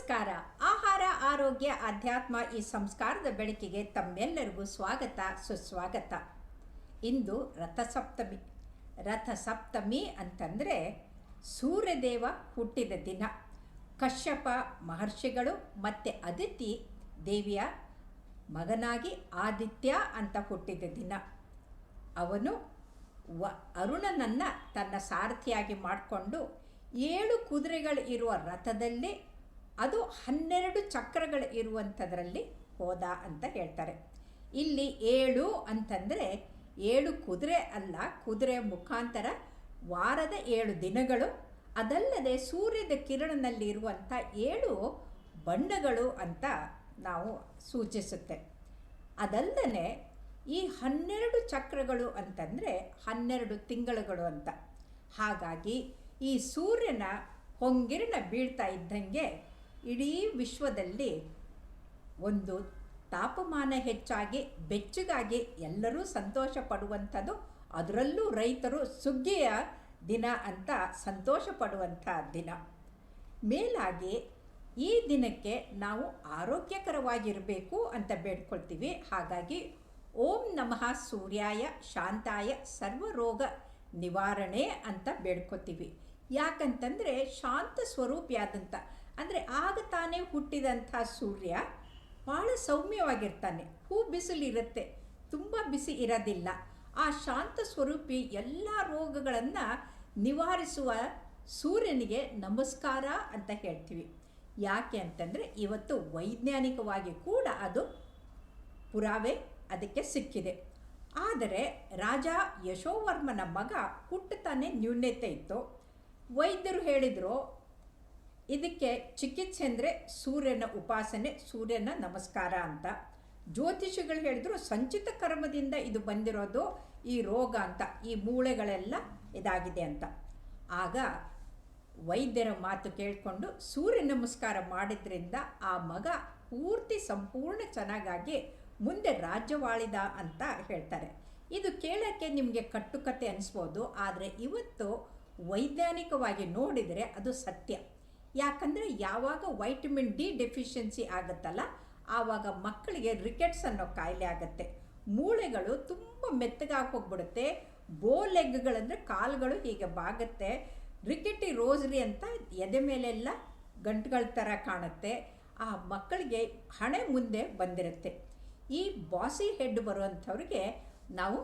ನಮಸ್ಕಾರ. ಆಹಾರ, ಆರೋಗ್ಯ, ಅಧ್ಯಾತ್ಮ ಈ ಸಂಸ್ಕಾರದ ಬೆಳಕಿಗೆ ತಮ್ಮೆಲ್ಲರಿಗೂ ಸ್ವಾಗತ, ಸುಸ್ವಾಗತ. ಇಂದು ರಥಸಪ್ತಮಿ. ರಥಸಪ್ತಮಿ ಅಂತಂದರೆ ಸೂರ್ಯದೇವ ಹುಟ್ಟಿದ ದಿನ. ಕಶ್ಯಪ ಮಹರ್ಷಿಗಳು ಮತ್ತು ಅದಿತಿ ದೇವಿಯ ಮಗನಾಗಿ ಆದಿತ್ಯ ಅಂತ ಹುಟ್ಟಿದ ದಿನ. ಅವನು ಅರುಣನನ್ನು ತನ್ನ ಸಾರಥಿಯಾಗಿ ಮಾಡಿಕೊಂಡು 7 ಕುದುರೆಗಳು ಇರುವ ರಥದಲ್ಲಿ, ಅದು 12 ಚಕ್ರಗಳು ಇರುವಂಥದ್ರಲ್ಲಿ ಹೋದ ಅಂತ ಹೇಳ್ತಾರೆ. ಇಲ್ಲಿ 7 ಅಂತಂದರೆ 7 ಕುದುರೆ ಅಲ್ಲ, ಕುದುರೆ ಮುಖಾಂತರ ವಾರದ 7 ದಿನಗಳು, ಅದಲ್ಲದೆ ಸೂರ್ಯದ ಕಿರಣದಲ್ಲಿ ಇರುವಂಥ 7 ಬಣ್ಣಗಳು ಅಂತ ನಾವು ಸೂಚಿಸುತ್ತೆ. ಅದಲ್ಲದೆ ಈ 12 ಚಕ್ರಗಳು ಅಂತಂದರೆ 12 ತಿಂಗಳುಗಳು ಅಂತ. ಹಾಗಾಗಿ ಈ ಸೂರ್ಯನ ಹೊಂಗಿರಣ ಬೀಳ್ತಾ ಇದ್ದಂಗೆ ಇಡೀ ವಿಶ್ವದಲ್ಲಿ ಒಂದು ತಾಪಮಾನ ಹೆಚ್ಚಾಗಿ ಬೆಚ್ಚಗಾಗಿ ಎಲ್ಲರೂ ಸಂತೋಷ ಪಡುವಂಥದ್ದು, ಅದರಲ್ಲೂ ರೈತರು ಸುಗ್ಗಿಯ ದಿನ ಅಂತ ಸಂತೋಷ ಪಡುವಂಥ ದಿನ. ಮೇಲಾಗಿ ಈ ದಿನಕ್ಕೆ ನಾವು ಆರೋಗ್ಯಕರವಾಗಿರಬೇಕು ಅಂತ ಬೇಡ್ಕೊಳ್ತೀವಿ. ಹಾಗಾಗಿ ಓಂ ನಮಃ ಸೂರ್ಯಾಯ ಶಾಂತಾಯ ಸರ್ವರೋಗ ನಿವಾರಣೆ ಅಂತ ಬೇಡ್ಕೊತೀವಿ. ಯಾಕಂತಂದರೆ ಶಾಂತ ಸ್ವರೂಪಿಯಾದಂಥ, ಅಂದರೆ ಆಗ ತಾನೇ ಹುಟ್ಟಿದಂಥ ಸೂರ್ಯ ಭಾಳ ಸೌಮ್ಯವಾಗಿರ್ತಾನೆ. ಬಿಸಿಲಿರುತ್ತೆ, ತುಂಬ ಬಿಸಿ ಇರೋದಿಲ್ಲ. ಆ ಶಾಂತ ಸ್ವರೂಪಿ ಎಲ್ಲ ರೋಗಗಳನ್ನು ನಿವಾರಿಸುವ ಸೂರ್ಯನಿಗೆ ನಮಸ್ಕಾರ ಅಂತ ಹೇಳ್ತೀವಿ. ಯಾಕೆ ಅಂತಂದರೆ ಇವತ್ತು ವೈಜ್ಞಾನಿಕವಾಗಿ ಕೂಡ ಅದು ಪುರಾವೆ ಅದಕ್ಕೆ ಸಿಕ್ಕಿದೆ. ಆದರೆ ರಾಜ ಯಶೋವರ್ಮನ ಮಗ ಹುಟ್ಟುತ್ತಾನೆ ನ್ಯೂನತೆ ಇತ್ತು. ವೈದ್ಯರು ಹೇಳಿದರು ಇದಕ್ಕೆ ಚಿಕಿತ್ಸೆ ಅಂದರೆ ಸೂರ್ಯನ ಉಪಾಸನೆ, ಸೂರ್ಯನ ನಮಸ್ಕಾರ ಅಂತ. ಜ್ಯೋತಿಷಿಗಳು ಹೇಳಿದರು ಸಂಚಿತ ಕರ್ಮದಿಂದ ಇದು ಬಂದಿರೋದು ಈ ರೋಗ ಅಂತ, ಈ ಮೂಳೆಗಳೆಲ್ಲ ಇದಾಗಿದೆ ಅಂತ. ಆಗ ವೈದ್ಯರ ಮಾತು ಕೇಳಿಕೊಂಡು ಸೂರ್ಯ ನಮಸ್ಕಾರ ಮಾಡಿದ್ರಿಂದ ಆ ಮಗ ಪೂರ್ತಿ ಸಂಪೂರ್ಣ ಚೆನ್ನಾಗಾಗಿ ಮುಂದೆ ರಾಜ್ಯವಾಳಿದ ಅಂತ ಹೇಳ್ತಾರೆ. ಇದು ಕೇಳೋಕ್ಕೆ ನಿಮಗೆ ಕಟ್ಟುಕತೆ ಅನಿಸ್ಬೋದು, ಆದರೆ ಇವತ್ತು ವೈಜ್ಞಾನಿಕವಾಗಿ ನೋಡಿದರೆ ಅದು ಸತ್ಯ. ಯಾಕಂದರೆ ಯಾವಾಗ ವೈಟಮಿನ್ ಡಿ ಡೆಫಿಷಿಯನ್ಸಿ ಆಗುತ್ತಲ್ಲ, ಆವಾಗ ಮಕ್ಕಳಿಗೆ ರಿಕೆಟ್ಸ್ ಅನ್ನೋ ಕಾಯಿಲೆ ಆಗುತ್ತೆ. ಮೂಳೆಗಳು ತುಂಬ ಮೆತ್ತಗಾಗಿ ಹೋಗ್ಬಿಡುತ್ತೆ. ಬೋ ಲೆಗ್ಗಳಂದರೆ ಕಾಲುಗಳು ಹೀಗೆ ಬಾಗುತ್ತೆ. ರಿಕೆಟಿ ರೋಸ್ರಿ ಅಂತ ಎದೆ ಮೇಲೆಲ್ಲ ಗಂಟುಗಳ ಥರ ಕಾಣುತ್ತೆ. ಆ ಮಕ್ಕಳಿಗೆ ಹಣೆ ಮುಂದೆ ಬಂದಿರುತ್ತೆ. ಈ ಬಾಸಿ ಹೆಡ್ ಬರುವಂಥವ್ರಿಗೆ ನಾವು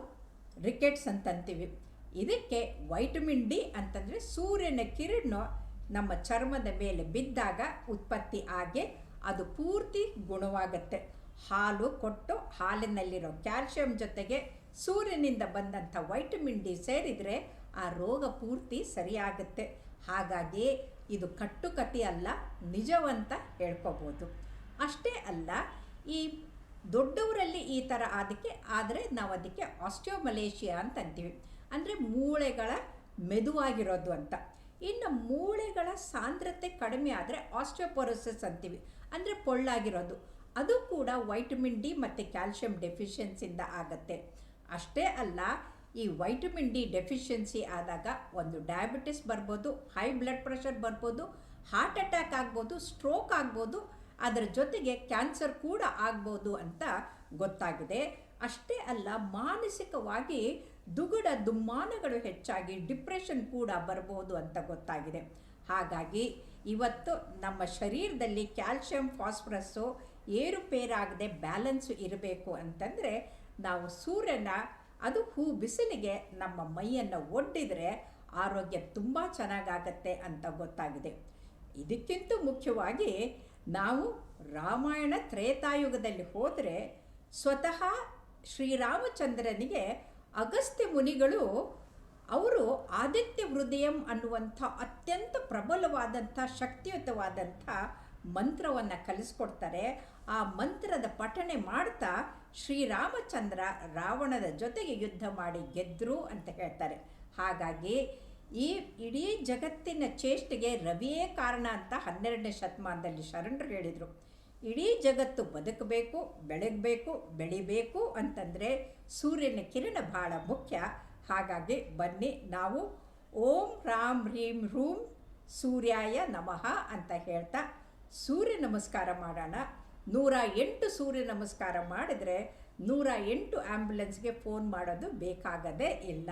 ರಿಕೆಟ್ಸ್ ಅಂತಂತೀವಿ. ಇದಕ್ಕೆ ವೈಟಮಿನ್ ಡಿ ಅಂತಂದರೆ ಸೂರ್ಯನ ಕಿರಣ ನಮ್ಮ ಚರ್ಮದ ಮೇಲೆ ಬಿದ್ದಾಗ ಉತ್ಪತ್ತಿ ಆಗಿ ಅದು ಪೂರ್ತಿ ಗುಣವಾಗುತ್ತೆ. ಹಾಲು ಕೊಟ್ಟು ಹಾಲಿನಲ್ಲಿರೋ ಕ್ಯಾಲ್ಶಿಯಂ ಜೊತೆಗೆ ಸೂರ್ಯನಿಂದ ಬಂದಂಥ ವೈಟಮಿನ್ ಡಿ ಸೇರಿದರೆ ಆ ರೋಗ ಪೂರ್ತಿ ಸರಿಯಾಗುತ್ತೆ. ಹಾಗಾಗಿ ಇದು ಕಟ್ಟುಕತೆ ಅಲ್ಲ, ನಿಜವಂತ ಹೇಳ್ಕೋಬೋದು. ಅಷ್ಟೇ ಅಲ್ಲ, ಈ ದೊಡ್ಡವರಲ್ಲಿ ಈ ಥರ ಆದರೆ ನಾವು ಅದಕ್ಕೆ ಆಸ್ಟಿಯೋಮಲೇಷಿಯಾ ಅಂತ ಅಂತೀವಿ, ಅಂದರೆ ಮೂಳೆಗಳ ಮೆದುವಾಗಿರೋದು ಅಂತ. ಇನ್ನು ಮೂಳೆಗಳ ಸಾಂದ್ರತೆ ಕಡಿಮೆ ಆದರೆ ಆಸ್ಟಿಯೋಪೊರೋಸಿಸ್ ಅಂತೀವಿ, ಅಂದರೆ ಪೊಳ್ಳಾಗಿರೋದು. ಅದು ಕೂಡ ವೈಟಮಿನ್ ಡಿ ಮತ್ತು ಕ್ಯಾಲ್ಶಿಯಂ ಡೆಫಿಷಿಯನ್ಸಿಯಿಂದ ಆಗುತ್ತೆ. ಅಷ್ಟೇ ಅಲ್ಲ, ಈ ವೈಟಮಿನ್ ಡಿ ಡೆಫಿಷಿಯನ್ಸಿ ಆದಾಗ ಒಂದು ಡಯಾಬಿಟಿಸ್ ಬರ್ಬೋದು, ಹೈ ಬ್ಲಡ್ ಪ್ರೆಷರ್ ಬರ್ಬೋದು, ಹಾರ್ಟ್ ಅಟ್ಯಾಕ್ ಆಗ್ಬೋದು, ಸ್ಟ್ರೋಕ್ ಆಗ್ಬೋದು, ಅದರ ಜೊತೆಗೆ ಕ್ಯಾನ್ಸರ್ ಕೂಡ ಆಗ್ಬೋದು ಅಂತ ಗೊತ್ತಾಗಿದೆ. ಅಷ್ಟೇ ಅಲ್ಲ, ಮಾನಸಿಕವಾಗಿ ದುಗುಡ ದುಮ್ಮಾನಗಳು ಹೆಚ್ಚಾಗಿ ಡಿಪ್ರೆಷನ್ ಕೂಡ ಬರ್ಬೋದು ಅಂತ ಗೊತ್ತಾಗಿದೆ. ಹಾಗಾಗಿ ಇವತ್ತು ನಮ್ಮ ಶರೀರದಲ್ಲಿ ಕ್ಯಾಲ್ಶಿಯಂ ಫಾಸ್ಫರಸ್ಸು ಏರುಪೇರಾಗದೆ ಬ್ಯಾಲೆನ್ಸು ಇರಬೇಕು ಅಂತಂದರೆ ನಾವು ಸೂರ್ಯನ ಅದು ಬಿಸಿಲಿಗೆ ನಮ್ಮ ಮೈಯನ್ನು ಒಡ್ಡಿದರೆ ಆರೋಗ್ಯ ತುಂಬ ಚೆನ್ನಾಗಾಗತ್ತೆ ಅಂತ ಗೊತ್ತಾಗಿದೆ. ಇದಕ್ಕಿಂತ ಮುಖ್ಯವಾಗಿ ನಾವು ರಾಮಾಯಣ ತ್ರೇತಾಯುಗದಲ್ಲಿ ಹೋದರೆ ಸ್ವತಃ ಶ್ರೀರಾಮಚಂದ್ರನಿಗೆ ಅಗಸ್ತ್ಯ ಮುನಿಗಳು ಅವರು ಆದಿತ್ಯ ಹೃದಯಂ ಅನ್ನುವಂಥ ಅತ್ಯಂತ ಪ್ರಬಲವಾದಂಥ ಶಕ್ತಿಯುತವಾದಂಥ ಮಂತ್ರವನ್ನು ಕಲಿಸ್ಕೊಡ್ತಾರೆ. ಆ ಮಂತ್ರದ ಪಠಣೆ ಮಾಡ್ತಾ ಶ್ರೀರಾಮಚಂದ್ರ ರಾವಣನ ಜೊತೆಗೆ ಯುದ್ಧ ಮಾಡಿ ಗೆದ್ದರು ಅಂತ ಹೇಳ್ತಾರೆ. ಹಾಗಾಗಿ ಈ ಇಡೀ ಜಗತ್ತಿನ ಚೇಷ್ಟೆಗೆ ರವಿಯೇ ಕಾರಣ ಅಂತ 12ನೇ ಶತಮಾನದಲ್ಲಿ ಶರಣರು ಹೇಳಿದರು. ಇಡೀ ಜಗತ್ತು ಬದುಕಬೇಕು, ಬೆಳಗಬೇಕು, ಬೆಳಿಬೇಕು ಅಂತಂದರೆ ಸೂರ್ಯನ ಕಿರಣ ಭಾಳ ಮುಖ್ಯ. ಹಾಗಾಗಿ ಬನ್ನಿ ನಾವು ಓಂ ರಾಮ್ ಹ್ರೀಂ ಹ್ರೂಂ ಸೂರ್ಯಾಯ ನಮಃ ಅಂತ ಹೇಳ್ತಾ ಸೂರ್ಯ ನಮಸ್ಕಾರ ಮಾಡೋಣ. 108 ಸೂರ್ಯ ನಮಸ್ಕಾರ ಮಾಡಿದ್ರೆ 108 ಆ್ಯಂಬುಲೆನ್ಸ್ಗೆ ಫೋನ್ ಮಾಡೋದು ಬೇಕಾಗದೇ ಇಲ್ಲ.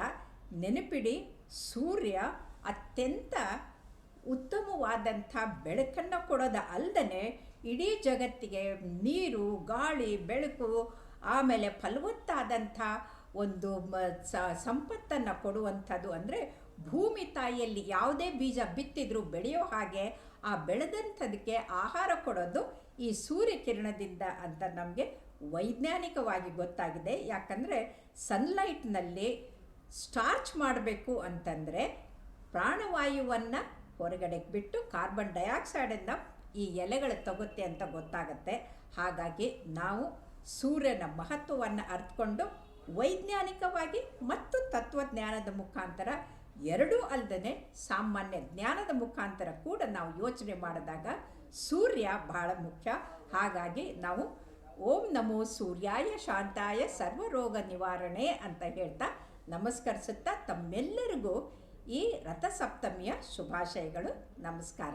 ನೆನಪಿಡಿ, ಸೂರ್ಯ ಅತ್ಯಂತ ಉತ್ತಮವಾದಂಥ ಬೆಳಕನ್ನು ಕೊಡೋದು ಅಲ್ಲದೆ ಇಡೀ ಜಗತ್ತಿಗೆ ನೀರು, ಗಾಳಿ, ಬೆಳಕು, ಆಮೇಲೆ ಫಲವತ್ತಾದಂಥ ಒಂದು ಸಂಪತ್ತನ್ನು ಕೊಡುವಂಥದ್ದು. ಅಂದರೆ ಭೂಮಿ ತಾಯಿಯಲ್ಲಿ ಯಾವುದೇ ಬೀಜ ಬಿತ್ತಿದ್ರೂ ಬೆಳೆಯೋ ಹಾಗೆ ಆ ಬೆಳೆದಂಥದಕ್ಕೆ ಆಹಾರ ಕೊಡೋದು ಈ ಸೂರ್ಯಕಿರಣದಿಂದ ಅಂತ ನಮಗೆ ವೈಜ್ಞಾನಿಕವಾಗಿ ಗೊತ್ತಾಗಿದೆ. ಯಾಕಂದರೆ ಸನ್ಲೈಟ್ನಲ್ಲಿ ಸ್ಟಾರ್ಚ್ ಮಾಡಬೇಕು ಅಂತಂದರೆ ಪ್ರಾಣವಾಯುವನ್ನು ಹೊರಗಡೆ ಬಿಟ್ಟು ಕಾರ್ಬನ್ ಡೈಆಕ್ಸೈಡನ್ನು ಈ ಎಲೆಗಳು ತಗುತ್ತೆ ಅಂತ ಗೊತ್ತಾಗುತ್ತೆ. ಹಾಗಾಗಿ ನಾವು ಸೂರ್ಯನ ಮಹತ್ವವನ್ನು ಅರ್ಥಕೊಂಡು ವೈಜ್ಞಾನಿಕವಾಗಿ ಮತ್ತು ತತ್ವಜ್ಞಾನದ ಮುಖಾಂತರ ಎರಡೂ ಅಲ್ಲದೆ ಸಾಮಾನ್ಯ ಜ್ಞಾನದ ಮುಖಾಂತರ ಕೂಡ ನಾವು ಯೋಚನೆ ಮಾಡಿದಾಗ ಸೂರ್ಯ ಬಹಳ ಮುಖ್ಯ. ಹಾಗಾಗಿ ನಾವು ಓಂ ನಮೋ ಸೂರ್ಯಾಯ ಶಾಂತಾಯ ಸರ್ವರೋಗ ನಿವಾರಣೆ ಅಂತ ಹೇಳ್ತಾ ನಮಸ್ಕರಿಸುತ್ತಾ ತಮ್ಮೆಲ್ಲರಿಗೂ ಈ ರಥಸಪ್ತಮಿಯ ಶುಭಾಶಯಗಳು. ನಮಸ್ಕಾರ.